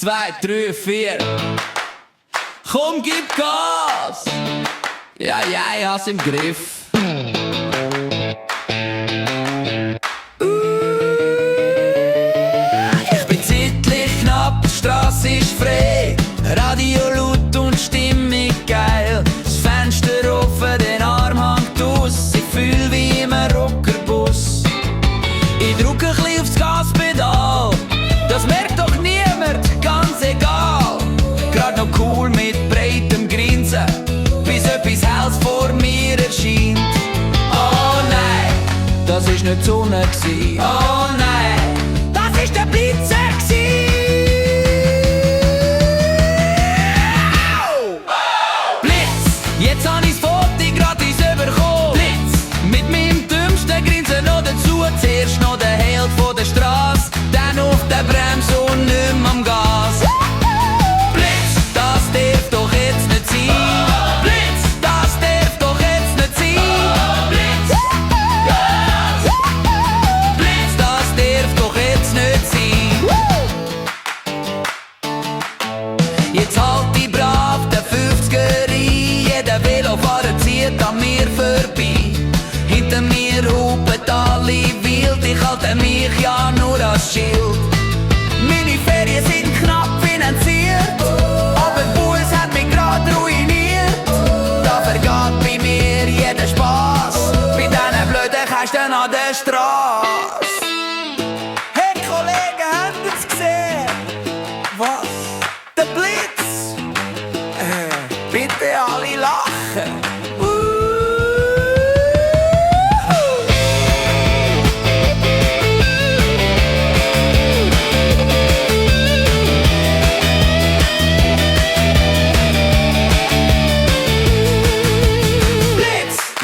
2, 3, 4. Komm, gib Gas! Ja, ich hab's im Griff. Ich bin zeitlich knapp, die Strasse ist frei. Radio laut und Stimmung geil. Das Fenster offen, den Arm hängt aus. Ich fühl wie im Rockerbus. Ich drücke ein bisschen aufs Gaspedal. Das merkt doch niemand, ganz egal. Grad noch cool mit breitem Grinsen, bis etwas Helles vor mir erscheint. Oh nein, das ist nicht die Sonne gsi. Oh nein, das ist der Blitzer gsi. Blitz, jetzt hab ich's Foto gratis bekommen. Blitz, mit meinem dümmsten Grinsen noch dazu. Zuerst noch der Held von der Straße, dann auf der Bremse und nicht mehr am Gas. Blitz, das darf doch jetzt nicht sein. Blitz, das darf doch jetzt nicht sein. Blitz, Blitz, das darf doch jetzt nicht sein. Jetzt halt ich brav der 50er ein. Jeder Velofahrer zieht an mir vorbei. Hinter mir hupen alle wild, ich halte mich ja nur als Schild. Meine Ferien sind knapp finanziert, aber der Bus hat mich grad ruiniert. Da vergeht bei mir jeder Spaß, bei diesen blöden Kästen an der Straße. Hey Kollegen, habt ihr's gesehen? Was? Der Blitz? Bitte alle lachen.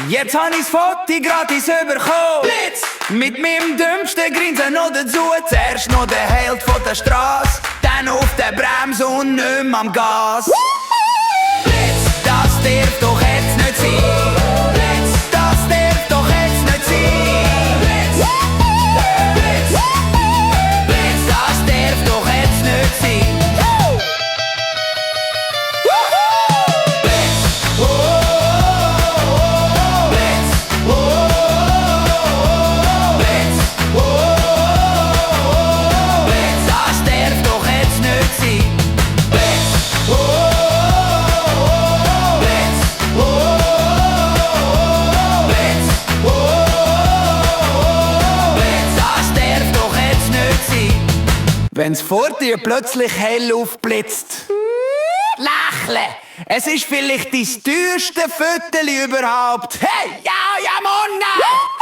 Jetzt hab ich's Foto gratis bekommen. Blitz! Mit meinem dümmsten Grinsen noch dazu. Zuerst noch der Held von der Straße, dann auf der Bremse und nicht mehr am Gas. Blitz! Das darf doch jetzt nicht sein. Blitz! Das darf doch jetzt nicht sein. Blitz! Blitz! Blitz! Das darf doch jetzt nicht sein. Wenn's vor dir plötzlich hell aufblitzt, lächle! Es ist vielleicht dein teuerste Föteli überhaupt. Hey, ja, Monna!